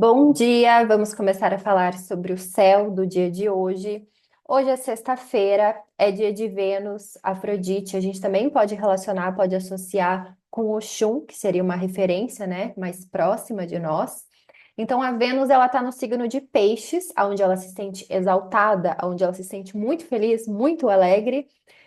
Bom dia, vamos começar a falar sobre o céu do dia de hoje. Hoje é sexta-feira, é dia de Vênus, Afrodite. A gente também pode relacionar, pode associar com Oxum, que seria uma referência, né, mais próxima de nós. Então, a Vênus, ela está no signo de Peixes, onde ela se sente exaltada, onde ela se sente muito feliz, muito alegre.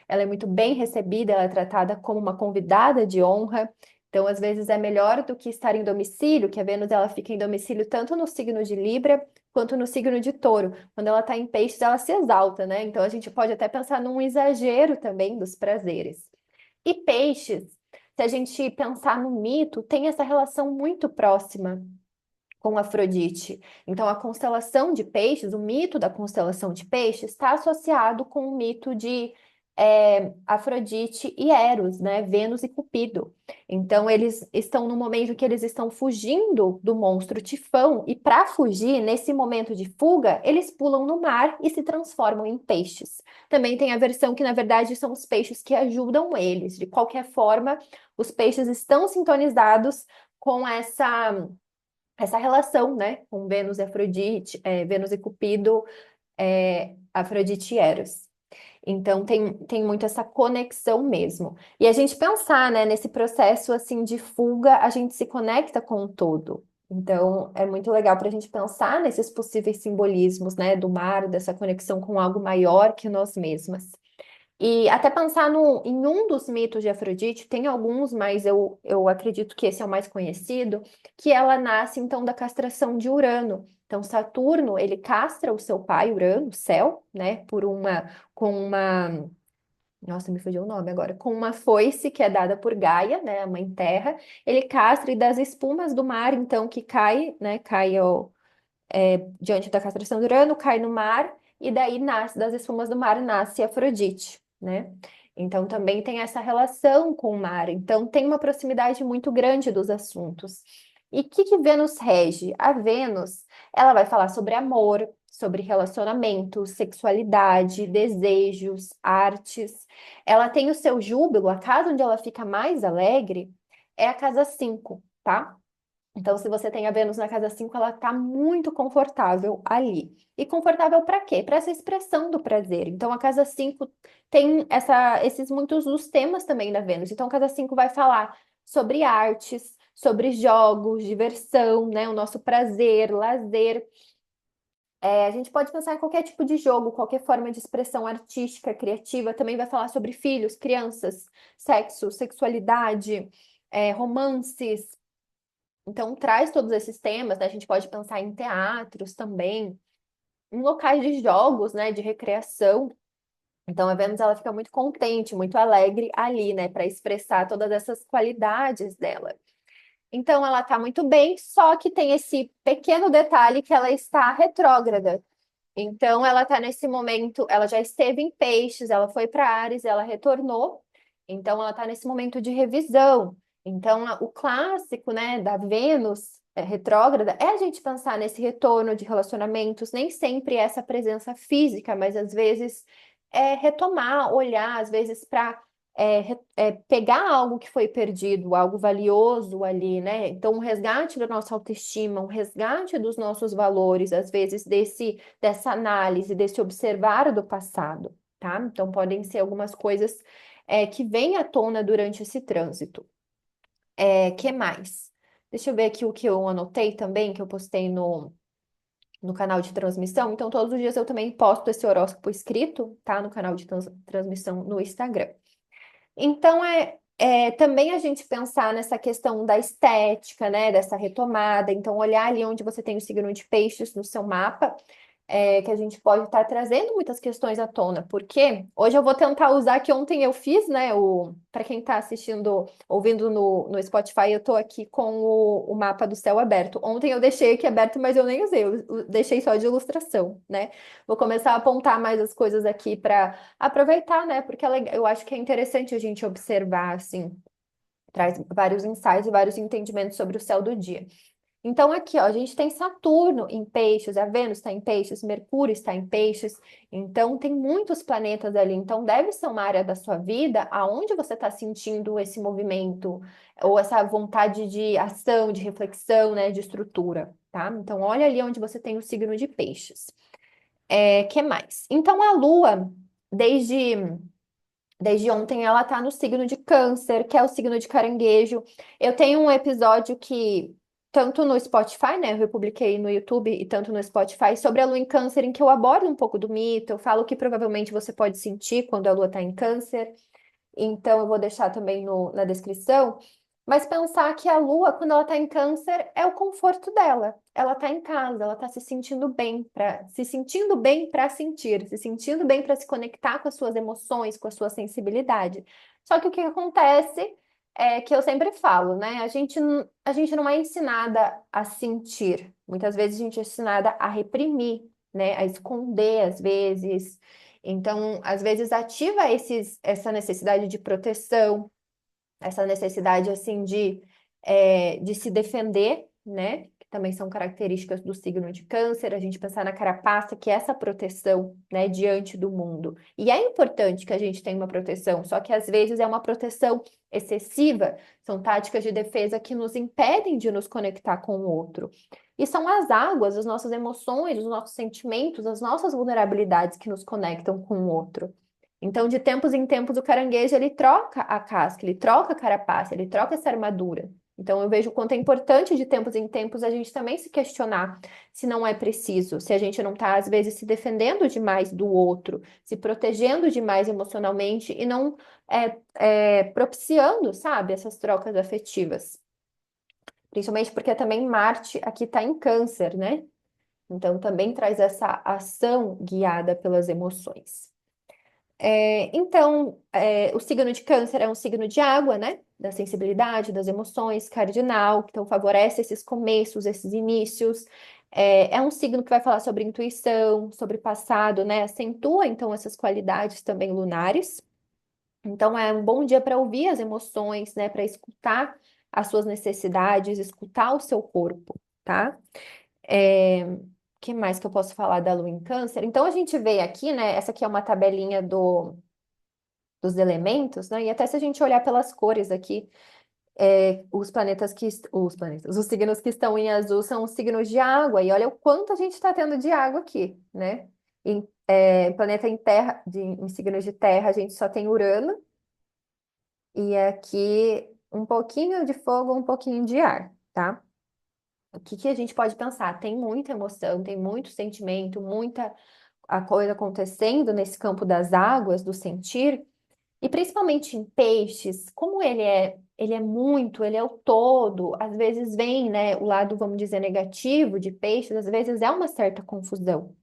Ela é muito bem recebida, ela é tratada como uma convidada de honra. Então, às vezes é melhor do que estar em domicílio, que a Vênus ela fica em domicílio tanto no signo de Libra quanto no signo de Touro. Quando ela está em Peixes, ela se exalta, né? Então, a gente pode até pensar num exagero também dos prazeres. E Peixes, se a gente pensar no mito, tem essa relação muito próxima com Afrodite. Então, a constelação de Peixes, o mito da constelação de Peixes, está associado com o mito de Afrodite e Eros, né? Vênus e Cupido. Então, eles estão no momento que eles estão fugindo do monstro Tifão, e para fugir, nesse momento de fuga, eles pulam no mar e se transformam em peixes. Também tem a versão que, na verdade, são os peixes que ajudam eles. De qualquer forma, os peixes estão sintonizados com essa relação, né, com Vênus e Afrodite, Vênus e Cupido, Afrodite e Eros. Então tem muito essa conexão mesmo. E a gente pensar, né, nesse processo assim de fuga, a gente se conecta com o todo. Então é muito legal para a gente pensar nesses possíveis simbolismos, né, do mar, dessa conexão com algo maior que nós mesmas. E até pensar em um dos mitos de Afrodite, tem alguns, mas eu acredito que esse é o mais conhecido, que ela nasce então da castração de Urano. Então, Saturno, ele castra o seu pai, Urano, o céu, né, nossa, me fugiu o nome agora, com uma foice que é dada por Gaia, né, a mãe Terra, ele castra e das espumas do mar, então, que cai, né, diante da castração de Urano, cai no mar, e daí nasce, das espumas do mar, nasce Afrodite, né? Então também tem essa relação com o mar. Então tem uma proximidade muito grande dos assuntos. E o que Vênus rege? A Vênus, ela vai falar sobre amor, sobre relacionamento, sexualidade, desejos, artes. Ela tem o seu júbilo, a casa onde ela fica mais alegre é a casa 5, tá? Então, se você tem a Vênus na casa 5, ela está muito confortável ali. E confortável para quê? Para essa expressão do prazer. Então, a casa 5 tem esses muitos dos temas também da Vênus. Então, a casa 5 vai falar sobre artes, sobre jogos, diversão, né? O nosso prazer, lazer. A gente pode pensar em qualquer tipo de jogo, qualquer forma de expressão artística, criativa. Também vai falar sobre filhos, crianças, sexo, sexualidade, romances. Então, traz todos esses temas, né? A gente pode pensar em teatros também, em locais de jogos, né? De recreação. Então, a Vênus, ela fica muito contente, muito alegre ali, né? Para expressar todas essas qualidades dela. Então, ela está muito bem, só que tem esse pequeno detalhe que ela está retrógrada. Então, ela está nesse momento, ela já esteve em Peixes, ela foi para Áries, ela retornou. Então, ela está nesse momento de revisão. Então, o clássico, né, da Vênus retrógrada é a gente pensar nesse retorno de relacionamentos, nem sempre essa presença física, mas às vezes retomar, olhar, às vezes para pegar algo que foi perdido, algo valioso ali, né? Então, um resgate da nossa autoestima, um resgate dos nossos valores, às vezes dessa análise, desse observar do passado, tá? Então, podem ser algumas coisas que vêm à tona durante esse trânsito. Que mais? Deixa eu ver aqui o que eu anotei também, que eu postei no canal de transmissão. Então, todos os dias eu também posto esse horóscopo escrito, tá? No canal de transmissão no Instagram. Então, também a gente pensar nessa questão da estética, né, dessa retomada. Então, olhar ali onde você tem o signo de peixes no seu mapa, que a gente pode estar trazendo muitas questões à tona. Porque hoje eu vou tentar usar, que ontem eu fiz, né, para quem está assistindo, ouvindo no Spotify, eu estou aqui com o mapa do céu aberto. Ontem eu deixei aqui aberto, mas eu nem usei, eu deixei só de ilustração, né? Vou começar a apontar mais as coisas aqui para aproveitar, né? Porque eu acho que é interessante a gente observar, assim, traz vários insights e vários entendimentos sobre o céu do dia. Então, aqui, ó, a gente tem Saturno em Peixes, a Vênus está em Peixes, Mercúrio está em Peixes, então tem muitos planetas ali. Então, deve ser uma área da sua vida aonde você está sentindo esse movimento ou essa vontade de ação, de reflexão, né, de estrutura, tá? Então, olha ali onde você tem o signo de Peixes. Que mais? Então, a Lua, desde Desde ontem ela tá no signo de Câncer, que é o signo de caranguejo. Eu tenho um episódio que, tanto no Spotify, né? Eu publiquei no YouTube e tanto no Spotify, sobre a lua em Câncer, em que eu abordo um pouco do mito, eu falo que provavelmente você pode sentir quando a lua tá em Câncer. Então, eu vou deixar também na descrição. Mas pensar que a Lua, quando ela está em Câncer, é o conforto dela. Ela está em casa, ela está se sentindo bem para sentir, se sentindo bem para se conectar com as suas emoções, com a sua sensibilidade. Só que o que acontece é que eu sempre falo, né? A gente não é ensinada a sentir. Muitas vezes a gente é ensinada a reprimir, né? A esconder, às vezes. Então, às vezes ativa essa necessidade de proteção, essa necessidade assim de se defender, né? Que também são características do signo de Câncer, a gente pensar na carapaça, que é essa proteção, né, diante do mundo. E é importante que a gente tenha uma proteção, só que às vezes é uma proteção excessiva, são táticas de defesa que nos impedem de nos conectar com o outro. E são as águas, as nossas emoções, os nossos sentimentos, as nossas vulnerabilidades que nos conectam com o outro. Então, de tempos em tempos, o caranguejo ele troca a casca, ele troca a carapaça, ele troca essa armadura. Então, eu vejo o quanto é importante de tempos em tempos a gente também se questionar se não é preciso, se a gente não está, às vezes, se defendendo demais do outro, se protegendo demais emocionalmente e não propiciando, sabe, essas trocas afetivas. Principalmente porque também Marte aqui está em Câncer, né? Então, também traz essa ação guiada pelas emoções. Então, o signo de Câncer é um signo de água, né? Da sensibilidade, das emoções, cardinal, então favorece esses começos, esses inícios. É um signo que vai falar sobre intuição, sobre passado, né? Acentua, então, essas qualidades também lunares. Então, é um bom dia para ouvir as emoções, né? Para escutar as suas necessidades, escutar o seu corpo, tá? É, que mais que eu posso falar da Lua em Câncer? Então, a gente vê aqui, né? Essa aqui é uma tabelinha dos elementos, né? E até se a gente olhar pelas cores aqui, os signos que estão em azul são os signos de água, e olha o quanto a gente está tendo de água aqui, né? Planeta em terra, em signos de terra, a gente só tem Urano, e aqui um pouquinho de fogo, um pouquinho de ar, tá? O que que a gente pode pensar? Tem muita emoção, tem muito sentimento, muita a coisa acontecendo nesse campo das águas, do sentir. E principalmente em peixes, como ele é o todo, às vezes vem, né, o lado, vamos dizer, negativo de peixes, às vezes é uma certa confusão.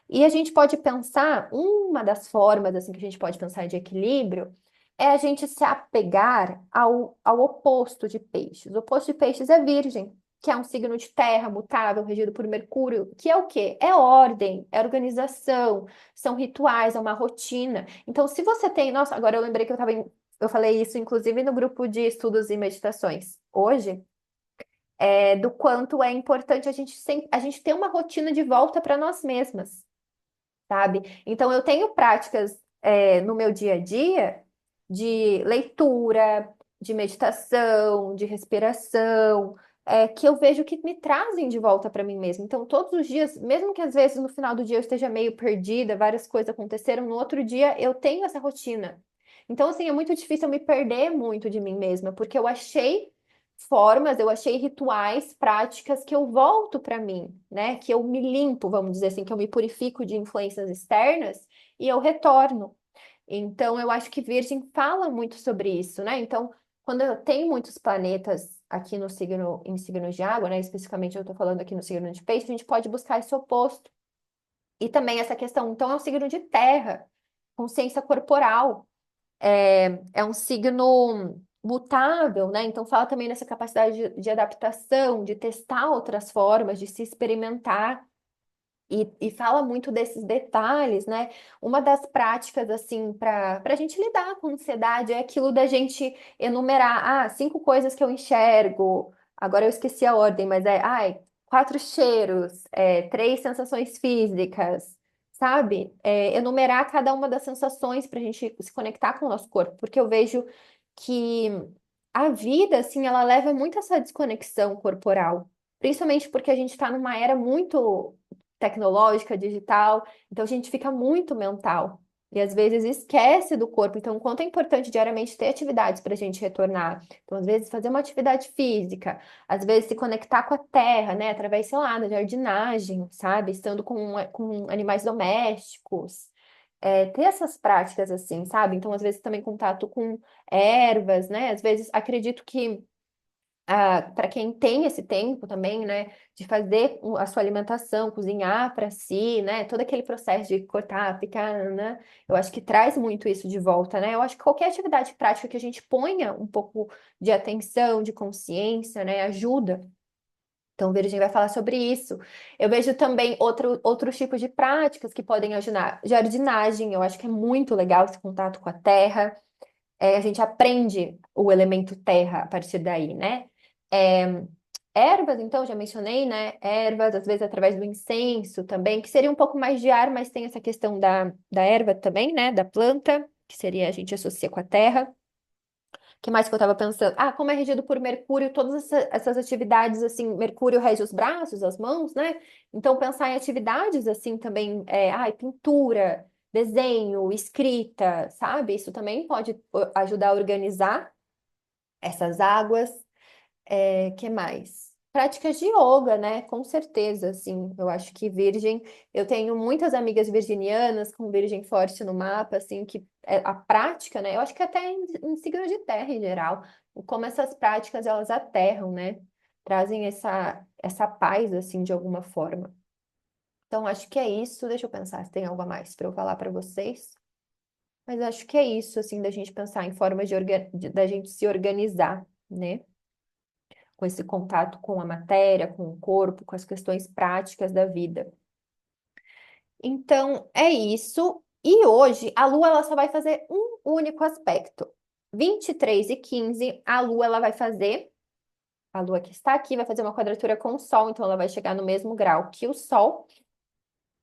E a gente pode pensar, uma das formas, assim, que a gente pode pensar de equilíbrio, é a gente se apegar ao oposto de peixes. O oposto de peixes é virgem, que é um signo de terra mutável, regido por Mercúrio, que é o quê? É ordem, é organização, são rituais, é uma rotina. Então, se você tem. Nossa, agora eu lembrei que eu falei isso, inclusive, no grupo de estudos e meditações. Hoje, do quanto é importante a gente ter uma rotina de volta para nós mesmas, sabe? Então, eu tenho práticas, no meu dia a dia de leitura, de meditação, de respiração, que eu vejo que me trazem de volta para mim mesma. Então, todos os dias, mesmo que às vezes no final do dia eu esteja meio perdida, várias coisas aconteceram, no outro dia eu tenho essa rotina. Então, assim, é muito difícil eu me perder muito de mim mesma, porque eu achei formas, eu achei rituais, práticas que eu volto para mim, né? Que eu me limpo, vamos dizer assim, que eu me purifico de influências externas e eu retorno. Então, eu acho que Virgem fala muito sobre isso, né? Então, quando eu tenho muitos planetas aqui no signo, em signos de água, né? Especificamente eu estou falando aqui no signo de peixe, a gente pode buscar esse oposto. E também essa questão, então, é um signo de terra, consciência corporal. É um signo mutável, né? Então fala também nessa capacidade de adaptação, de testar outras formas, de se experimentar. E fala muito desses detalhes, né? Uma das práticas, assim, para a gente lidar com ansiedade é aquilo da gente enumerar, 5 coisas que eu enxergo, agora eu esqueci a ordem, mas ai, quatro cheiros, três sensações físicas, sabe? Enumerar cada uma das sensações para a gente se conectar com o nosso corpo, porque eu vejo que a vida, assim, ela leva muito essa desconexão corporal, principalmente porque a gente está numa era muito tecnológica, digital, então a gente fica muito mental. E às vezes esquece do corpo. Então, o quanto é importante diariamente ter atividades para a gente retornar. Então, às vezes, fazer uma atividade física, às vezes se conectar com a terra, né? Através, sei lá, da jardinagem, sabe? Estando com animais domésticos. Ter essas práticas assim, sabe? Então, às vezes, também contato com ervas, né? Às vezes, acredito que para quem tem esse tempo também, né, de fazer a sua alimentação, cozinhar para si, né, todo aquele processo de cortar, picar, né, eu acho que traz muito isso de volta, né? Eu acho que qualquer atividade prática que a gente ponha um pouco de atenção, de consciência, né, ajuda. Então, o Virgem vai falar sobre isso. Eu vejo também outros tipos de práticas que podem ajudar. Jardinagem, eu acho que é muito legal esse contato com a terra. A gente aprende o elemento terra a partir daí, né? É, ervas, então, já mencionei, né? Ervas, às vezes através do incenso também, que seria um pouco mais de ar, mas tem essa questão da erva também, né? Da planta, que seria a gente associa com a terra. O que mais que eu estava pensando? Ah, como é regido por Mercúrio, todas essas atividades, assim, Mercúrio rege os braços, as mãos, né? Então, pensar em atividades, assim, também, pintura, desenho, escrita, sabe? Isso também pode ajudar a organizar essas águas. Que mais? Práticas de yoga, né? Com certeza, assim. Eu acho que Virgem. Eu tenho muitas amigas virginianas com Virgem forte no mapa, assim, que a prática, né? Eu acho que até em signo de terra em geral, como essas práticas elas aterram, né? Trazem essa paz, assim, de alguma forma. Então, acho que é isso. Deixa eu pensar se tem algo a mais para eu falar para vocês. Mas acho que é isso, assim, da gente pensar em formas da gente se organizar, né? Com esse contato com a matéria, com o corpo, com as questões práticas da vida. Então, é isso. E hoje a Lua ela só vai fazer um único aspecto. 23h15, a Lua ela vai fazer, a Lua que está aqui vai fazer uma quadratura com o Sol, então ela vai chegar no mesmo grau que o Sol.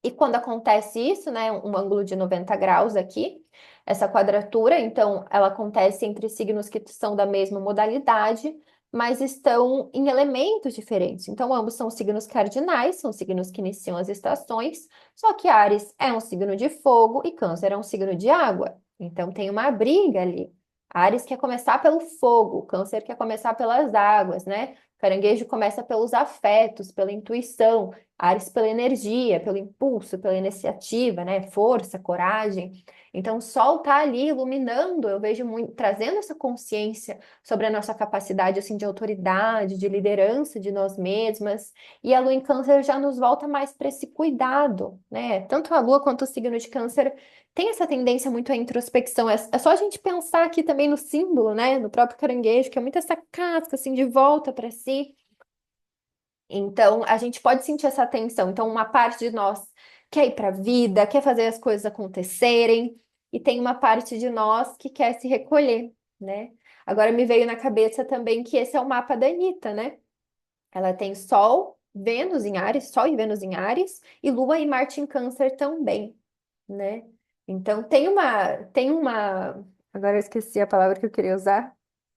E quando acontece isso, né, um ângulo de 90 graus aqui, essa quadratura, então, ela acontece entre signos que são da mesma modalidade, mas estão em elementos diferentes. Então, ambos são signos cardinais, são signos que iniciam as estações, só que Áries é um signo de fogo e Câncer é um signo de água. Então, tem uma briga ali. Áries quer começar pelo fogo, Câncer quer começar pelas águas, né? Caranguejo começa pelos afetos, pela intuição. Ares pela energia, pelo impulso, pela iniciativa, né? Força, coragem. Então, o Sol está ali iluminando, eu vejo muito, trazendo essa consciência sobre a nossa capacidade assim de autoridade, de liderança de nós mesmas. E a Lua em Câncer já nos volta mais para esse cuidado, né? Tanto a Lua quanto o signo de Câncer tem essa tendência muito à introspecção. É só a gente pensar aqui também no símbolo, né? No próprio caranguejo, que é muito essa casca assim de volta para si. Então, a gente pode sentir essa tensão. Então, uma parte de nós quer ir para a vida, quer fazer as coisas acontecerem, e tem uma parte de nós que quer se recolher, né? Agora me veio na cabeça também que esse é o mapa da Anitta, né? Ela tem Sol, Vênus em Áries, Sol e Vênus em Áries, e Lua e Marte em Câncer também, né? Então, agora eu esqueci a palavra que eu queria usar.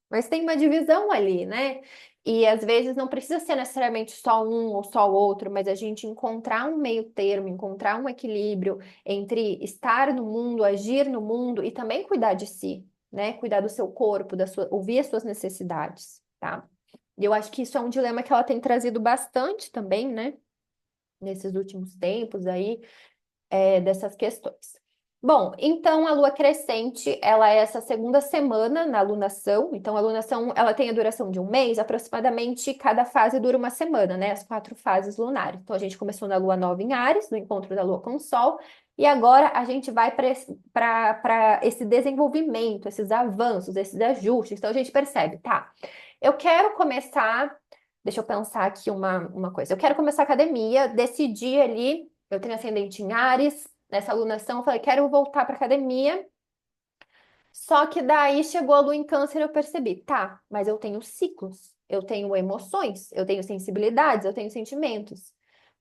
Mas tem uma divisão ali, né? E às vezes não precisa ser necessariamente só um ou só o outro, mas a gente encontrar um meio termo, encontrar um equilíbrio entre estar no mundo, agir no mundo e também cuidar de si, né? Cuidar do seu corpo, ouvir as suas necessidades, tá? E eu acho que isso é um dilema que ela tem trazido bastante também, né? Nesses últimos tempos aí dessas questões. Bom, então a lua crescente, ela é essa segunda semana na lunação. Então a lunação, ela tem a duração de um mês, aproximadamente cada fase dura uma semana, né? As 4 fases lunares. Então a gente começou na lua nova em Áries, no encontro da lua com o sol, e agora a gente vai para esse desenvolvimento, esses avanços, esses ajustes. Então a gente percebe, tá? Eu quero começar, deixa eu pensar aqui uma coisa. Eu quero começar a academia, decidi ali eu tenho ascendente em Áries, nessa alunação eu falei, quero voltar para academia. Só que daí chegou a lua em Câncer e eu percebi, tá, mas eu tenho ciclos. eu tenho emoções, eu tenho sensibilidades, eu tenho sentimentos.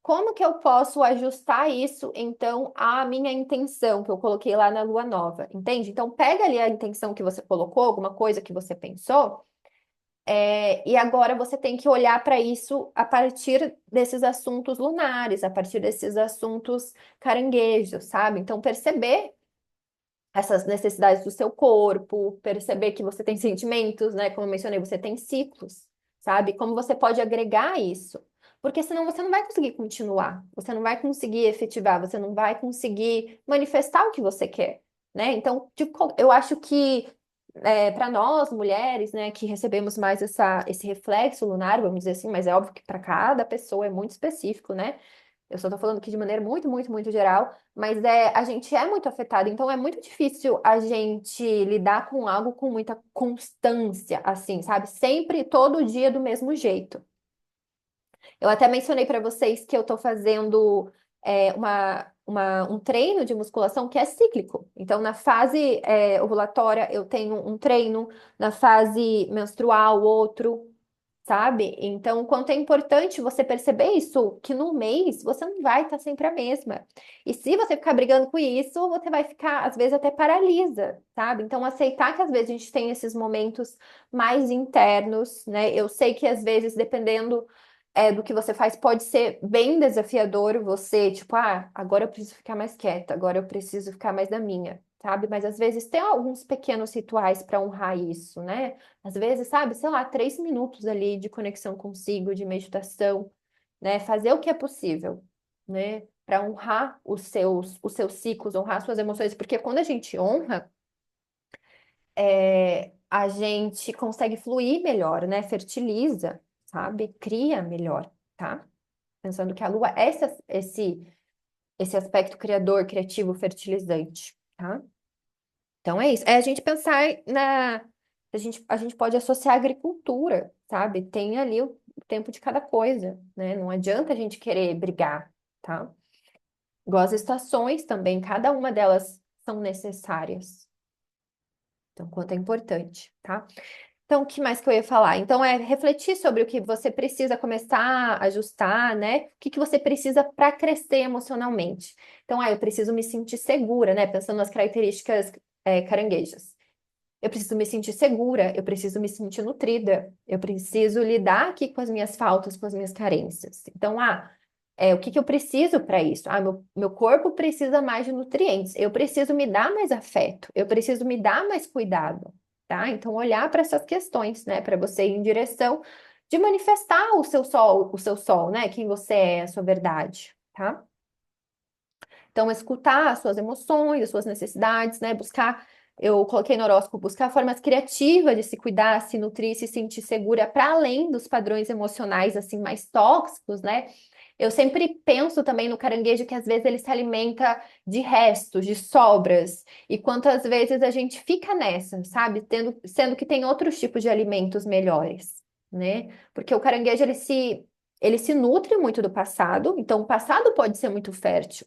Como que eu posso ajustar isso, então, à minha intenção que eu coloquei lá na lua nova, entende? Então, pega ali a intenção que você colocou, alguma coisa que você pensou, e agora você tem que olhar para isso a partir desses assuntos lunares, a partir desses assuntos caranguejos, sabe? Então, perceber essas necessidades do seu corpo, perceber que você tem sentimentos, né? Como eu mencionei, você tem ciclos, sabe? Como você pode agregar isso. Porque senão você não vai conseguir continuar, você não vai conseguir efetivar, você não vai conseguir manifestar o que você quer, né? Então, eu acho que para nós, mulheres, né, que recebemos mais esse reflexo lunar, vamos dizer assim, mas é óbvio que para cada pessoa é muito específico, né? Eu só tô falando aqui de maneira muito, muito, muito geral, mas a gente é muito afetado, então é muito difícil a gente lidar com algo com muita constância, assim, sabe? Sempre, todo dia do mesmo jeito. Eu até mencionei para vocês que eu tô fazendo um treino de musculação que é cíclico. Então, na fase ovulatória, eu tenho um treino, na fase menstrual, outro sabe? Então, o quanto é importante você perceber isso, que no mês você não vai estar sempre a mesma. E se você ficar brigando com isso, você vai ficar, às vezes, até paralisa, sabe? Então, aceitar que às vezes a gente tem esses momentos mais internos, né? Eu sei que às vezes, dependendo do que você faz, pode ser bem desafiador você, tipo, agora eu preciso ficar mais quieta, agora eu preciso ficar mais da minha. Sabe? Mas às vezes tem alguns pequenos rituais para honrar isso, né? Às vezes, sabe, sei lá, 3 minutos ali de conexão consigo, de meditação, né? Fazer o que é possível, né? Para honrar os seus ciclos, honrar suas emoções, porque quando a gente honra, a gente consegue fluir melhor, né? Fertiliza, sabe? Cria melhor, tá? Pensando que a lua é esse aspecto criador, criativo, fertilizante, tá? Então é isso. É a gente pensar na. A gente pode associar a agricultura, sabe? Tem ali o tempo de cada coisa, né? Não adianta a gente querer brigar, tá? Igual as estações também, cada uma delas são necessárias. Então, quanto é importante, tá? Então, o que mais que eu ia falar? Então, é refletir sobre o que você precisa começar a ajustar, né? O que que você precisa para crescer emocionalmente. Então, eu preciso me sentir segura, né? Pensando nas características caranguejas. Eu preciso me sentir segura, eu preciso me sentir nutrida, eu preciso lidar aqui com as minhas faltas, com as minhas carências. Então, o que que eu preciso para isso? Meu corpo precisa mais de nutrientes, eu preciso me dar mais afeto, eu preciso me dar mais cuidado, tá? Então, olhar para essas questões, né, para você ir em direção de manifestar o seu sol, né, quem você é, a sua verdade, tá? Então, escutar as suas emoções, as suas necessidades, né? Buscar, eu coloquei no horóscopo, buscar formas criativas de se cuidar, se nutrir, se sentir segura, para além dos padrões emocionais, assim, mais tóxicos, né? Eu sempre penso também no caranguejo que às vezes ele se alimenta de restos, de sobras, e quantas vezes a gente fica nessa, sabe? Sendo que tem outros tipos de alimentos melhores, né? Porque o caranguejo, ele se nutre muito do passado, então o passado pode ser muito fértil.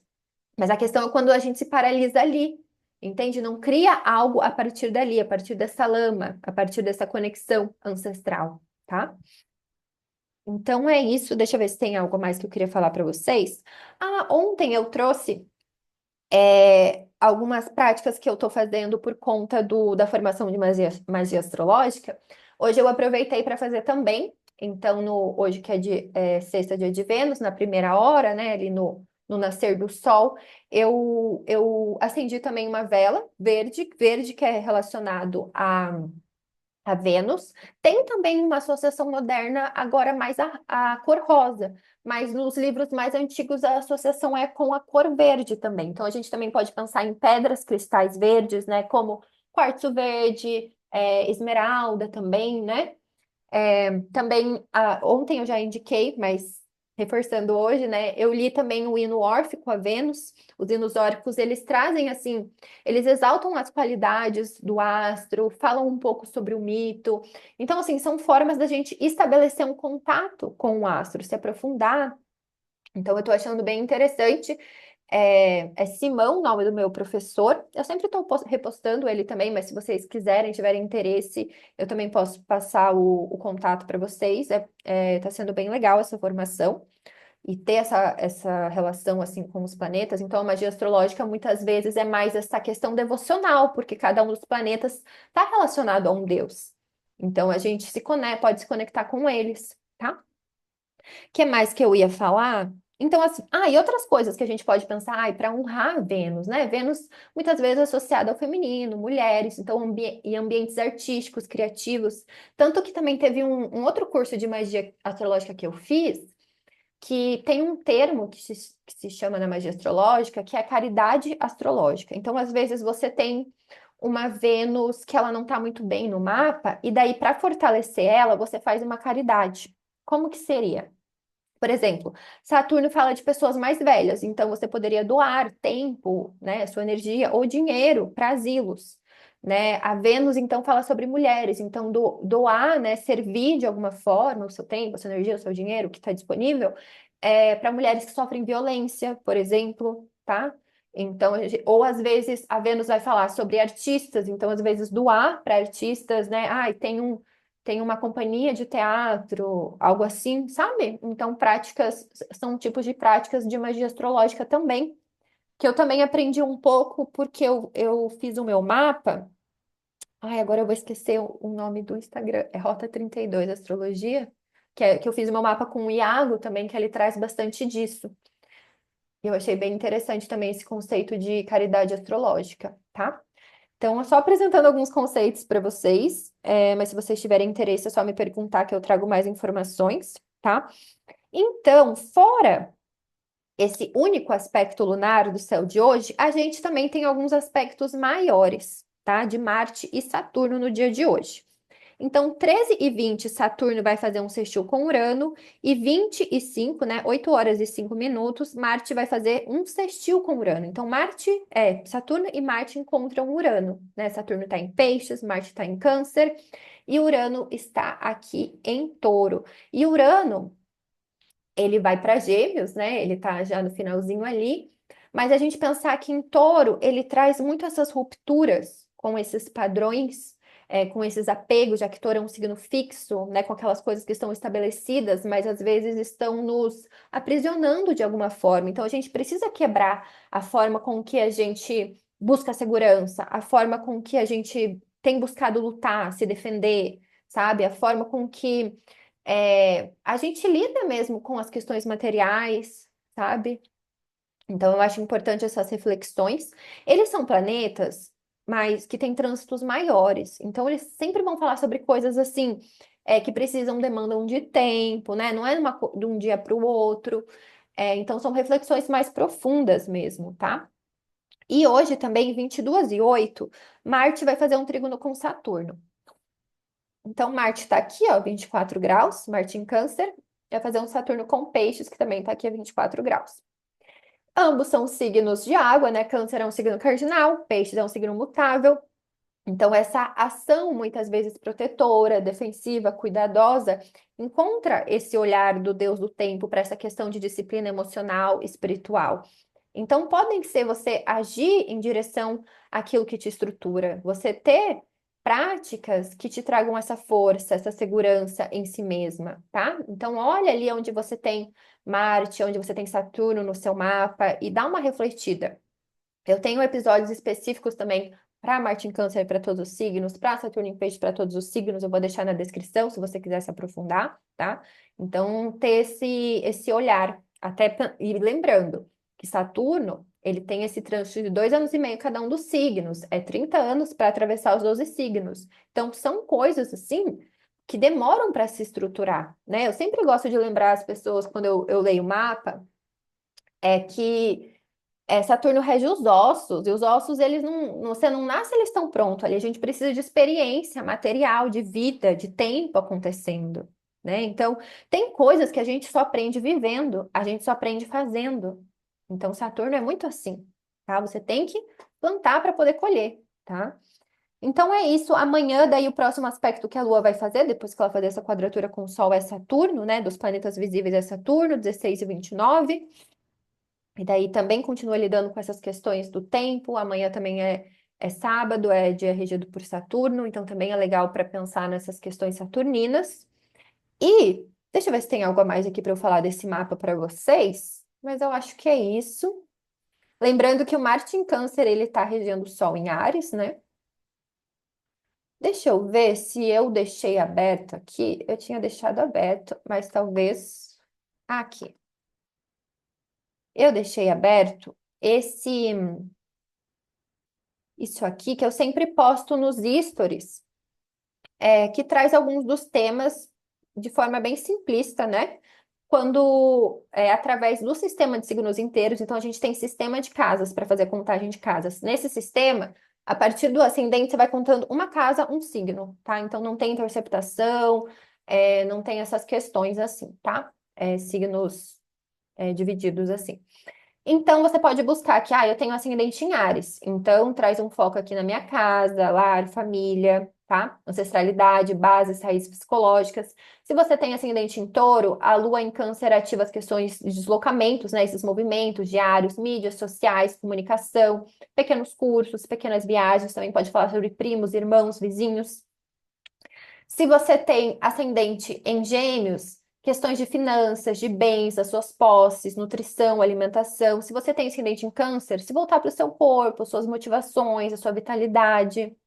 Mas a questão é quando a gente se paralisa ali, entende? Não cria algo a partir dali, a partir dessa lama, a partir dessa conexão ancestral, tá? Então é isso. Deixa eu ver se tem algo mais que eu queria falar para vocês. Ontem eu trouxe algumas práticas que eu estou fazendo por conta da formação de magia astrológica. Hoje eu aproveitei para fazer também. Então, hoje que é sexta, dia de Vênus, na primeira hora, né, ali no nascer do sol, eu acendi também uma vela verde, verde que é relacionado a Vênus. Tem também uma associação moderna, agora mais a cor rosa, mas nos livros mais antigos a associação é com a cor verde também. Então a gente também pode pensar em pedras cristais verdes, né? Como quartzo verde, esmeralda também, né? Também, ontem eu já indiquei, mas reforçando hoje, né? Eu li também o hino órfico a Vênus. Os hinos órficos, eles trazem, assim, eles exaltam as qualidades do astro, falam um pouco sobre o mito. Então, assim, são formas da gente estabelecer um contato com o astro, se aprofundar. Então, eu tô achando bem interessante. É Simão, o nome do meu professor. Eu sempre estou repostando ele também, mas se vocês quiserem, tiverem interesse, eu também posso passar o contato para vocês. Tá sendo bem legal essa formação e ter essa relação assim com os planetas. Então, a magia astrológica muitas vezes é mais essa questão devocional, porque cada um dos planetas está relacionado a um deus. Então, a gente pode se conectar com eles, tá? Que mais que eu ia falar? Então, assim, e outras coisas que a gente pode pensar, para honrar Vênus, né? Vênus muitas vezes associada ao feminino, mulheres, então, e ambientes artísticos, criativos. Tanto que também teve um outro curso de magia astrológica que eu fiz, que tem um termo que se chama na magia astrológica, que é a caridade astrológica. Então, às vezes, você tem uma Vênus que ela não está muito bem no mapa, e daí, para fortalecer ela, você faz uma caridade. Como que seria? Por exemplo, Saturno fala de pessoas mais velhas, então você poderia doar tempo, né, sua energia ou dinheiro para asilos, né? A Vênus então fala sobre mulheres, então doar, né, servir de alguma forma o seu tempo, a sua energia, o seu dinheiro que está disponível para mulheres que sofrem violência, por exemplo, tá? Então, ou às vezes a Vênus vai falar sobre artistas, então às vezes doar para artistas, né? Tem uma companhia de teatro, algo assim, sabe? Então, práticas são tipos de práticas de magia astrológica também, que eu também aprendi um pouco porque eu fiz o meu mapa. Ai, agora eu vou esquecer o nome do Instagram. É Rota 32 Astrologia, que eu fiz o meu mapa com o Iago também, que ele traz bastante disso. Eu achei bem interessante também esse conceito de caridade astrológica, tá? Então, é só apresentando alguns conceitos para vocês, mas se vocês tiverem interesse, é só me perguntar que eu trago mais informações, tá? Então, fora esse único aspecto lunar do céu de hoje, a gente também tem alguns aspectos maiores, tá? De Marte e Saturno no dia de hoje. Então, 13 e 20, Saturno vai fazer um sextil com Urano, e 25, né, 8 horas e 5 minutos, Marte vai fazer um sextil com Urano. Então, Saturno e Marte encontram Urano, né? Saturno está em Peixes, Marte está em Câncer, e Urano está aqui em Touro. E Urano ele vai para Gêmeos, né? Ele tá já no finalzinho ali. Mas a gente pensar que em Touro ele traz muito essas rupturas com esses padrões, com esses apegos, já que Touro é um signo fixo, né? Com aquelas coisas que estão estabelecidas, mas às vezes estão nos aprisionando de alguma forma. Então a gente precisa quebrar a forma com que a gente busca segurança, a forma com que a gente tem buscado lutar, se defender, sabe? A forma com que a gente lida mesmo com as questões materiais, sabe? Então, eu acho importante essas reflexões. Eles são planetas, mas que têm trânsitos maiores. Então, eles sempre vão falar sobre coisas assim, que demandam de tempo, né? Não é de um dia para o outro. Então, são reflexões mais profundas mesmo, tá? E hoje também, 22h08, Marte vai fazer um trígono com Saturno. Então, Marte está aqui, ó, 24 graus, Marte em Câncer, vai fazer um Saturno com Peixes, que também está aqui a 24 graus. Ambos são signos de água, né? Câncer é um signo cardinal, Peixes é um signo mutável. Então, essa ação, muitas vezes protetora, defensiva, cuidadosa, encontra esse olhar do Deus do tempo para essa questão de disciplina emocional, espiritual. Então, podem ser você agir em direção àquilo que te estrutura, você ter práticas que te tragam essa força, essa segurança em si mesma, tá? Então, olha ali onde você tem Marte, onde você tem Saturno no seu mapa e dá uma refletida. Eu tenho episódios específicos também para Marte em Câncer para todos os signos, para Saturno em Peixe para todos os signos, eu vou deixar na descrição se você quiser se aprofundar, tá? Então, ter esse olhar, e lembrando que Saturno, ele tem esse trânsito de 2 anos e meio cada um dos signos, é 30 anos para atravessar os 12 signos. Então, são coisas assim que demoram para se estruturar, né? Eu sempre gosto de lembrar as pessoas quando eu leio o mapa, que Saturno rege os ossos, e os ossos, eles você não nasce, eles estão prontos ali. A gente precisa de experiência material, de vida, de tempo acontecendo, né? Então, tem coisas que a gente só aprende vivendo, a gente só aprende fazendo. Então, Saturno é muito assim, tá? Você tem que plantar para poder colher, tá? Então é isso. Amanhã, daí, o próximo aspecto que a Lua vai fazer, depois que ela fazer essa quadratura com o Sol, é Saturno, né? Dos planetas visíveis é Saturno, 16 e 29. E daí também continua lidando com essas questões do tempo. Amanhã também é sábado, é dia regido por Saturno, então também é legal para pensar nessas questões saturninas. E deixa eu ver se tem algo a mais aqui para eu falar desse mapa para vocês, mas eu acho que é isso. Lembrando que o Marte em Câncer, ele está regendo o Sol em Áries, né? Deixa eu ver se eu deixei aberto aqui. Eu tinha deixado aberto, mas talvez aqui. Eu deixei aberto esse isso aqui que eu sempre posto nos stories, que traz alguns dos temas de forma bem simplista, né? Quando é através do sistema de signos inteiros, então a gente tem sistema de casas para fazer a contagem de casas. Nesse sistema, a partir do ascendente, você vai contando uma casa, um signo, tá? Então não tem interceptação, não tem essas questões assim, tá? Signos divididos assim. Então, você pode buscar aqui, eu tenho ascendente em Áries. Então, traz um foco aqui na minha casa, lar, família, tá? Ancestralidade, bases, raízes psicológicas. Se você tem ascendente em Touro, a Lua em Câncer ativa as questões de deslocamentos, né? Esses movimentos diários, mídias sociais, comunicação, pequenos cursos, pequenas viagens. Também pode falar sobre primos, irmãos, vizinhos. Se você tem ascendente em Gêmeos, questões de finanças, de bens, as suas posses, nutrição, alimentação. Se você tem ascendente em Câncer, se voltar para o seu corpo, suas motivações, a sua vitalidade.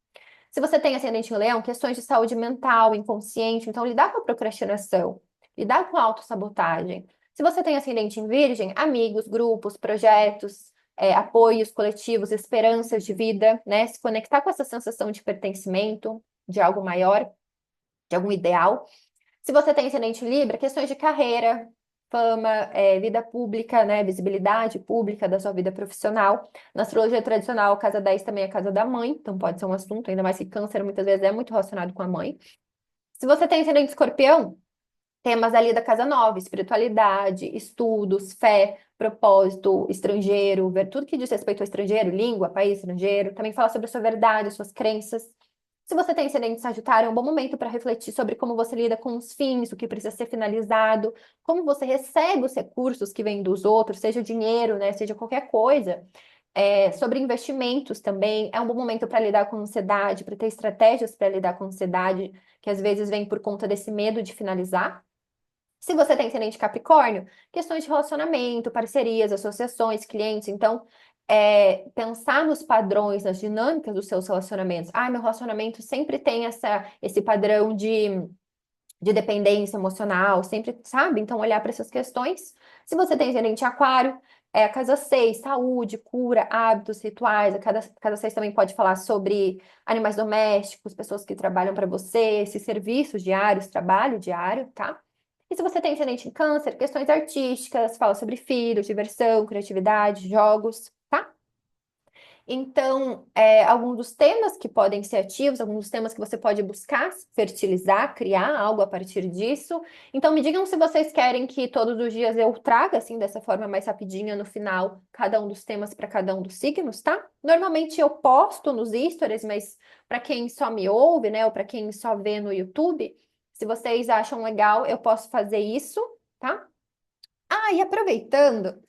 Se você tem ascendente em Leão, questões de saúde mental, inconsciente, então lidar com a procrastinação, lidar com a autossabotagem. Se você tem ascendente em Virgem, amigos, grupos, projetos, apoios coletivos, esperanças de vida, né? Se conectar com essa sensação de pertencimento, de algo maior, de algum ideal. Se você tem ascendente em Libra, questões de carreira, fama, vida pública, né, visibilidade pública da sua vida profissional. Na astrologia tradicional, a casa 10 também é a casa da mãe, então pode ser um assunto, ainda mais que câncer muitas vezes é muito relacionado com a mãe. Se você tem ascendente em Escorpião, temas ali da casa 9, espiritualidade, estudos, fé, propósito, estrangeiro, ver tudo que diz respeito ao estrangeiro, língua, país estrangeiro, também fala sobre a sua verdade, suas crenças. Se você tem ascendente Sagitário, é um bom momento para refletir sobre como você lida com os fins, o que precisa ser finalizado, como você recebe os recursos que vêm dos outros, seja dinheiro, né, seja qualquer coisa. Sobre investimentos também, é um bom momento para lidar com ansiedade, para ter estratégias para lidar com ansiedade, que às vezes vem por conta desse medo de finalizar. Se você tem ascendente Capricórnio, questões de relacionamento, parcerias, associações, clientes. Então, pensar nos padrões, nas dinâmicas dos seus relacionamentos. Meu relacionamento sempre tem esse padrão de dependência emocional, sempre, sabe? Então, olhar para essas questões. Se você tem ascendente Aquário, é a casa 6, saúde, cura, hábitos, rituais. A casa 6 também pode falar sobre animais domésticos, pessoas que trabalham para você, esses serviços diários, trabalho diário, tá? E se você tem ascendente em Câncer, questões artísticas, fala sobre filhos, diversão, criatividade, jogos, tá? Então, alguns dos temas que podem ser ativos, alguns dos temas que você pode buscar fertilizar, criar algo a partir disso. Então, me digam se vocês querem que todos os dias eu traga, assim, dessa forma mais rapidinha no final, cada um dos temas para cada um dos signos, tá? Normalmente eu posto nos stories, mas para quem só me ouve, né, ou para quem só vê no YouTube, se vocês acham legal, eu posso fazer isso, tá? E aproveitando.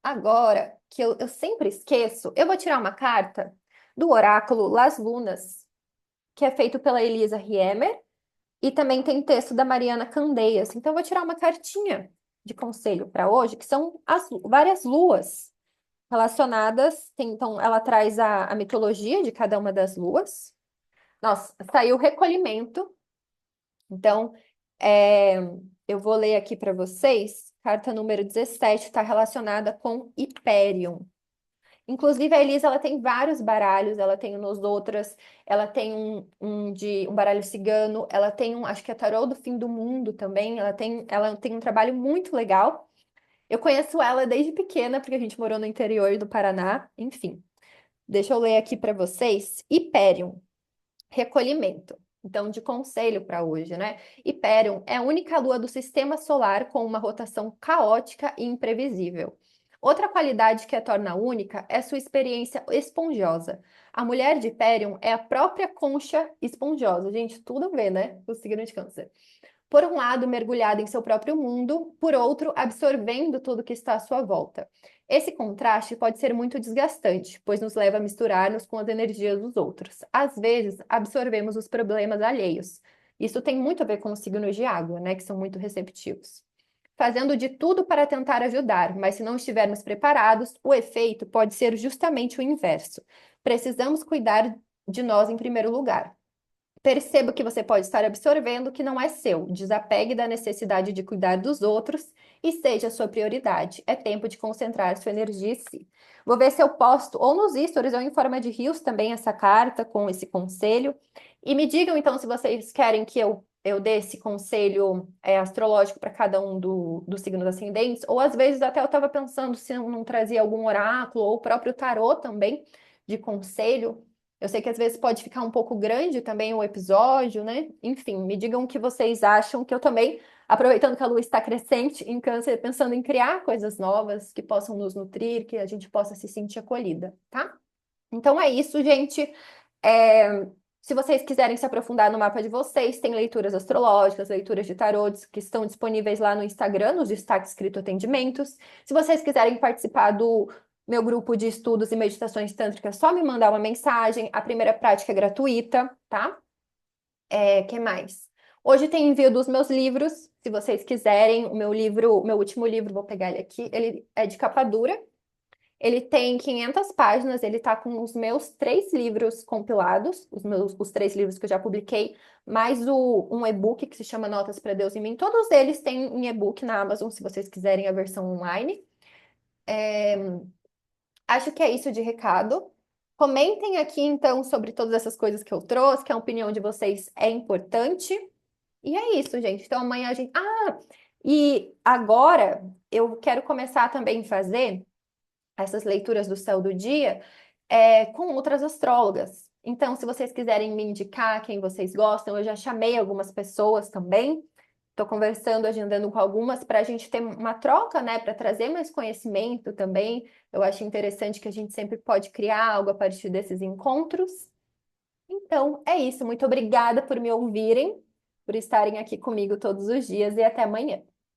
Agora, que eu sempre esqueço, eu vou tirar uma carta do oráculo Las Lunas, que é feito pela Elisa Riemer, e também tem texto da Mariana Candeias. Então, eu vou tirar uma cartinha de conselho para hoje, que são várias luas relacionadas. Então, ela traz a mitologia de cada uma das luas. Nossa, saiu o recolhimento. Então, é, eu vou ler aqui para vocês. Carta número 17 está relacionada com Hiperion. Inclusive, a Elisa, ela tem vários baralhos, ela tem nos outras, ela tem um baralho cigano, ela tem acho que é Tarô do Fim do Mundo também, ela tem um trabalho muito legal. Eu conheço ela desde pequena, porque a gente morou no interior do Paraná, enfim. Deixa eu ler aqui para vocês. Hiperion, recolhimento. Então, de conselho para hoje, né? Hiperion é a única lua do sistema solar com uma rotação caótica e imprevisível. Outra qualidade que a torna única é sua experiência esponjosa. A mulher de Hiperion é a própria concha esponjosa. Gente, tudo a ver, né? O signo de Câncer. Por um lado, mergulhado em seu próprio mundo, por outro, absorvendo tudo que está à sua volta. Esse contraste pode ser muito desgastante, pois nos leva a misturar-nos com as energias dos outros. Às vezes, absorvemos os problemas alheios. Isso tem muito a ver com os signos de água, né, que são muito receptivos. Fazendo de tudo para tentar ajudar, mas se não estivermos preparados, o efeito pode ser justamente o inverso. Precisamos cuidar de nós em primeiro lugar. Perceba que você pode estar absorvendo o que não é seu. Desapegue da necessidade de cuidar dos outros e seja a sua prioridade. É tempo de concentrar sua energia em si. Vou ver se eu posto, ou nos stories, ou em forma de rios também, essa carta com esse conselho. E me digam então se vocês querem que eu dê esse conselho astrológico para cada um dos signos ascendentes, ou às vezes até eu estava pensando se eu não trazia algum oráculo, ou o próprio tarô também, de conselho. Eu sei que às vezes pode ficar um pouco grande também o episódio, né? Enfim, me digam o que vocês acham, que eu também, aproveitando que a lua está crescente em Câncer, pensando em criar coisas novas que possam nos nutrir, que a gente possa se sentir acolhida, tá? Então é isso, gente. É, Se vocês quiserem se aprofundar no mapa de vocês, tem leituras astrológicas, leituras de tarôs que estão disponíveis lá no Instagram, nos destaques escrito atendimentos. Se vocês quiserem participar do meu grupo de estudos e meditações tântricas, é só me mandar uma mensagem. A primeira prática é gratuita, tá? Que mais? Hoje tem envio dos meus livros. Se vocês quiserem, o meu livro, o meu último livro, vou pegar ele aqui, ele é de capa dura. Ele tem 500 páginas, ele tá com os meus 3 livros compilados, os 3 livros que eu já publiquei, mais um e-book que se chama Notas para Deus em Mim. Todos eles têm em e-book na Amazon, se vocês quiserem a versão online. Acho que é isso de recado. Comentem aqui, então, sobre todas essas coisas que eu trouxe, que a opinião de vocês é importante. E é isso, gente. Então, amanhã a gente. E agora eu quero começar também a fazer essas leituras do céu do dia com outras astrólogas. Então, se vocês quiserem me indicar quem vocês gostam, eu já chamei algumas pessoas também. Estou conversando, agendando com algumas para a gente ter uma troca, né? Para trazer mais conhecimento também. Eu acho interessante que a gente sempre pode criar algo a partir desses encontros. Então, é isso. Muito obrigada por me ouvirem, por estarem aqui comigo todos os dias e até amanhã.